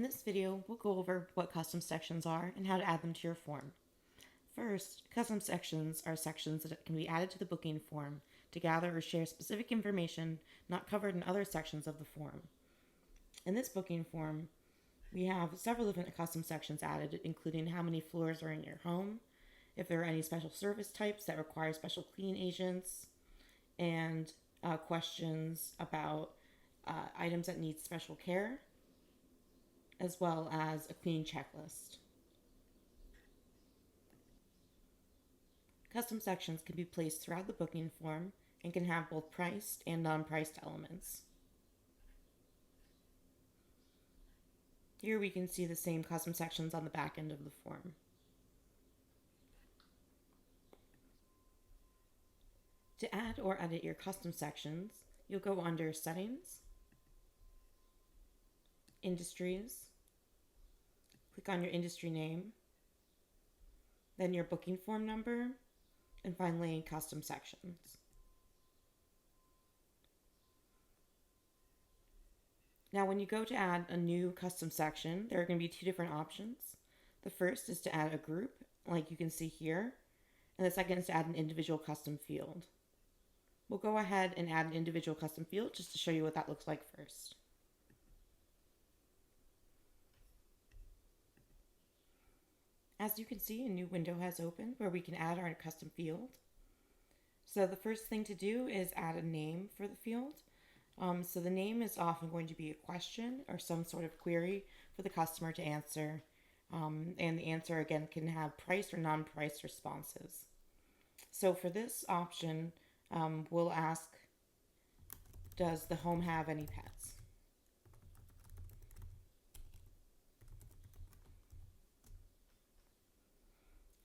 this video, we'll go over what custom sections are and how to add them to your form. First, custom sections are sections that can be added to the booking form to gather or share specific information not covered in other sections of the form. In this booking form, we have several different custom sections added, including how many floors are in your home, if there are any special service types that require special cleaning agents, and questions about items that need special care, as well as a cleaning checklist. Custom sections can be placed throughout the booking form and can have both priced and non-priced elements. Here we can see the same custom sections on the back end of the form. To add or edit your custom sections, you'll go under Settings, Industries, click on your industry name, then your booking form number, and finally Custom Sections. Now when you go to add a new custom section, there are going to be two different options. The first is to add a group, like you can see here, and the second is to add an individual custom field. We'll go ahead and add an individual custom field just to show you what that looks like first. As you can see, a new window has opened where we can add our custom field. So the first thing to do is add a name for the field. So the name is often going to be a question or some sort of query for the customer to answer. And the answer again can have priced or non-priced responses. So for this option, we'll ask, does the home have any pets?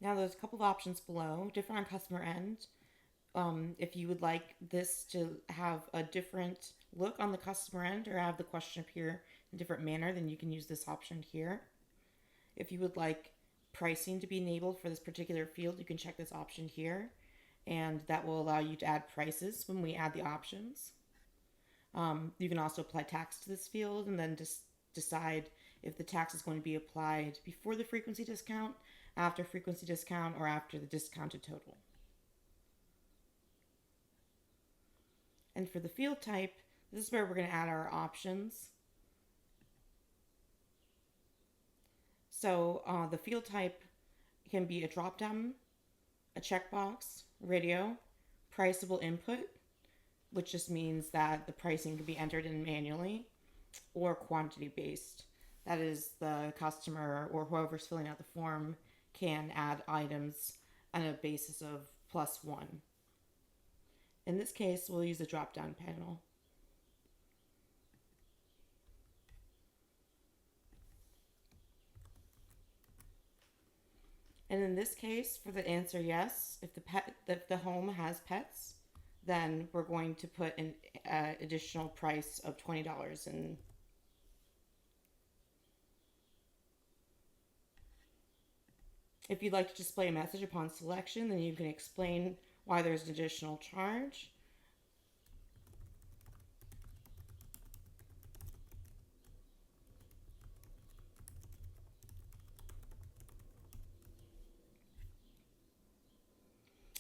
Now there's a couple of options below, different on customer end. If you would like this to have a different look on the customer end or have the question appear in a different manner, then you can use this option here. If you would like pricing to be enabled for this particular field, you can check this option here, and that will allow you to add prices when we add the options. You can also apply tax to this field and then just decide if the tax is going to be applied before the frequency discount, after frequency discount, or after the discounted total. And for the field type, this is where we're going to add our options. So the field type can be a drop-down, a checkbox, radio, priceable input, which just means that the pricing can be entered in manually, or quantity-based. That is, the customer or whoever's filling out the form can add items on a basis of +1. In this case, we'll use a drop-down panel. And in this case, for the answer yes, if the home has pets, then we're going to put an additional price of $20 in. If you'd like to display a message upon selection, then you can explain why there's an additional charge.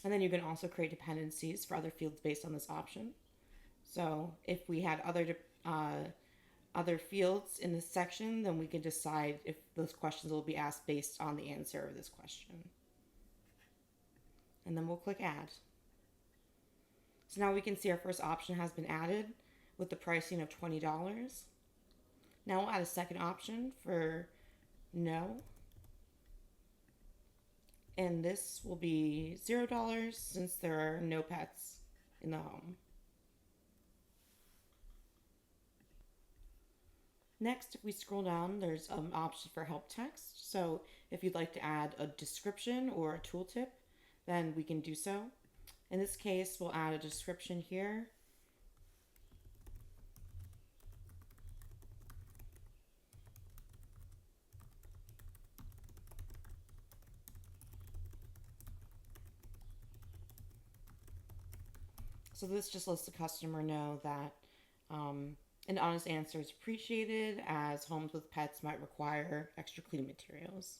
And then you can also create dependencies for other fields based on this option. So if we had other fields in this section, then we can decide if those questions will be asked based on the answer of this question. And then we'll click Add. So now we can see our first option has been added with the pricing of $20. Now we'll add a second option for no. And this will be $0 since there are no pets in the home. Next, if we scroll down, there's an option for help text. So if you'd like to add a description or a tooltip, then we can do so. In this case, we'll add a description here. So this just lets the customer know that An honest answer is appreciated, as homes with pets might require extra cleaning materials.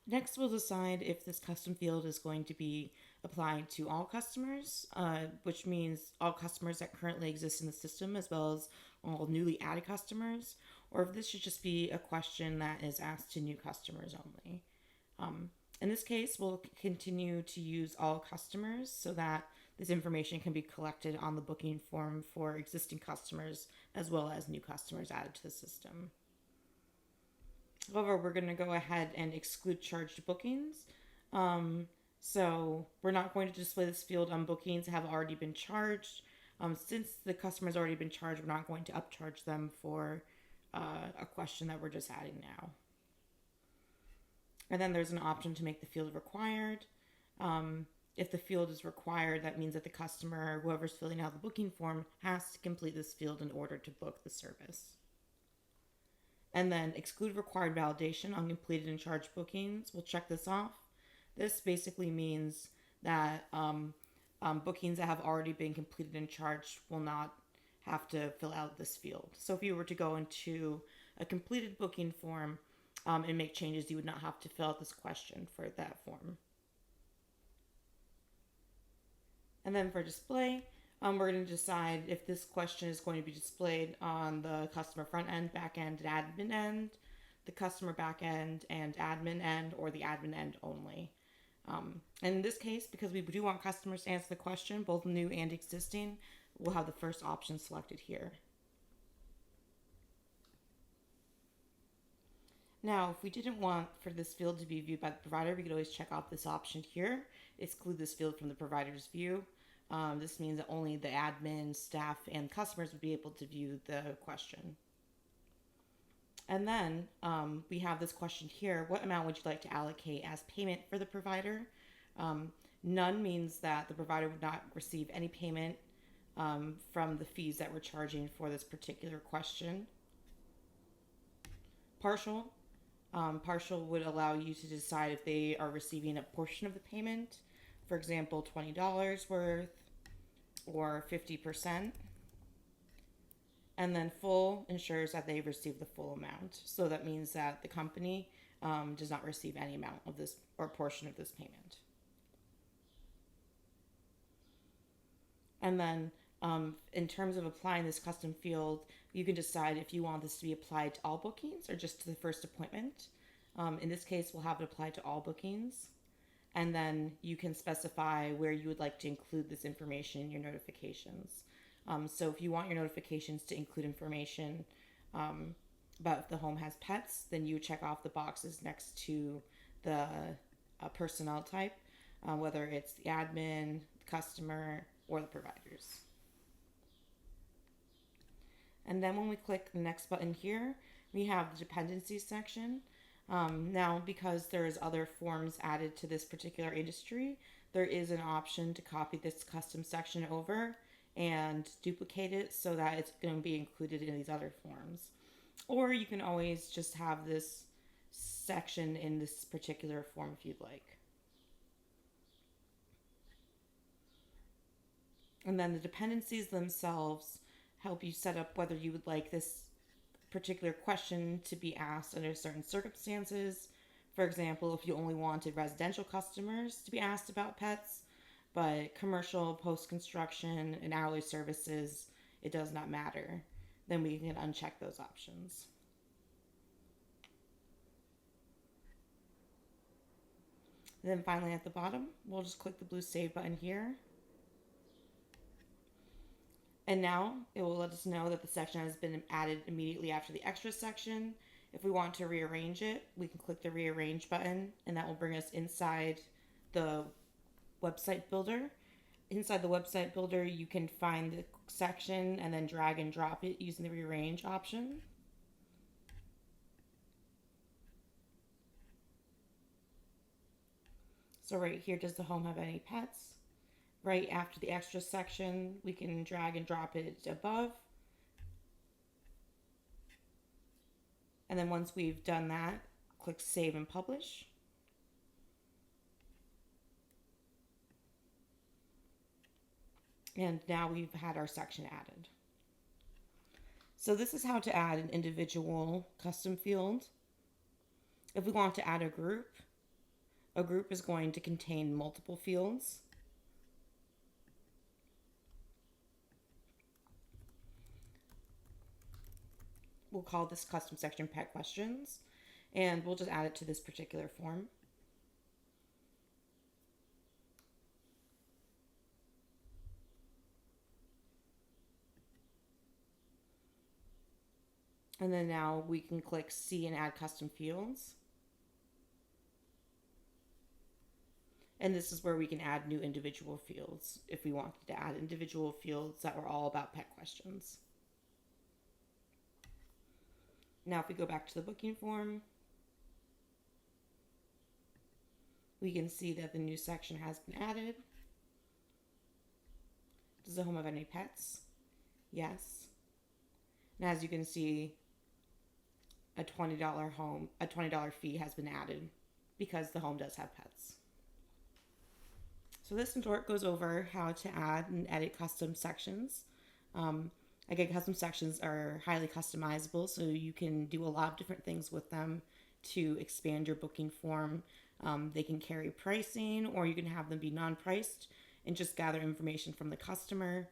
Next, we'll decide if this custom field is going to be applied to all customers, which means all customers that currently exist in the system, as well as all newly added customers, or if this should just be a question that is asked to new customers only. In this case, we'll continue to use all customers so that this information can be collected on the booking form for existing customers as well as new customers added to the system. However, we're going to go ahead and exclude charged bookings. So we're not going to display this field on bookings that have already been charged. Since the customer's already been charged, we're not going to upcharge them for a question that we're just adding now. And then there's an option to make the field required. If the field is required, that means that the customer, whoever's filling out the booking form, has to complete this field in order to book the service. And then exclude required validation on completed and charged bookings. We'll check this off. This basically means that bookings that have already been completed and charged will not have to fill out this field. So if you were to go into a completed booking form and make changes, you would not have to fill out this question for that form. And then for display, we're going to decide if this question is going to be displayed on the customer front end, back end, and admin end, the customer back end and admin end, or the admin end only. And in this case, because we do want customers to answer the question, both new and existing, we'll have the first option selected here. Now, if we didn't want for this field to be viewed by the provider, we could always check off this option here, exclude this field from the provider's view. This means that only the admin, staff, and customers would be able to view the question. And then we have this question here. What amount would you like to allocate as payment for the provider? None means that the provider would not receive any payment from the fees that we're charging for this particular question. Partial. Partial would allow you to decide if they are receiving a portion of the payment, for example, $20 worth or 50%. And then full ensures that they receive the full amount. So that means that the company does not receive any amount of this or portion of this payment. And then in terms of applying this custom field, you can decide if you want this to be applied to all bookings or just to the first appointment. In this case, we'll have it applied to all bookings. And then you can specify where you would like to include this information in your notifications. So if you want your notifications to include information about if the home has pets, then you check off the boxes next to the personnel type, whether it's the admin, the customer, or the providers. And then when we click the next button here, we have the dependencies section. Now, because there's other forms added to this particular industry, there is an option to copy this custom section over and duplicate it so that it's going to be included in these other forms. Or you can always just have this section in this particular form if you'd like. And then the dependencies themselves help you set up whether you would like this particular question to be asked under certain circumstances. For example, if you only wanted residential customers to be asked about pets, but commercial, post-construction, and hourly services, it does not matter, then we can uncheck those options. And then finally at the bottom, we'll just click the blue save button here. And now it will let us know that the section has been added immediately after the extra section. If we want to rearrange it, we can click the rearrange button, and that will bring us inside the website builder. Inside the website builder, you can find the section and then drag and drop it using the rearrange option. So right here, does the home have any pets? Right after the extra section, we can drag and drop it above. And then once we've done that, click Save and Publish. And now we've had our section added. So this is how to add an individual custom field. If we want to add a group is going to contain multiple fields. We'll call this custom section pet questions, and we'll just add it to this particular form. And then now we can click see and add custom fields. And this is where we can add new individual fields if we wanted to add individual fields that were all about pet questions. Now if we go back to the booking form, we can see that the new section has been added. Does the home have any pets? Yes. And as you can see, a $20 fee has been added because the home does have pets. So this in short goes over how to add and edit custom sections. Again, custom sections are highly customizable, so you can do a lot of different things with them to expand your booking form. They can carry pricing, or you can have them be non-priced and just gather information from the customer.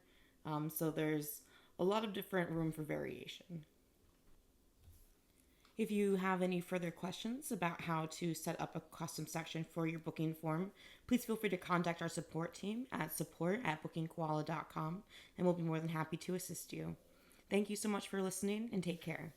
So there's a lot of different room for variation. If you have any further questions about how to set up a custom section for your booking form, please feel free to contact our support team at support@bookingkoala.com, and we'll be more than happy to assist you. Thank you so much for listening, and take care.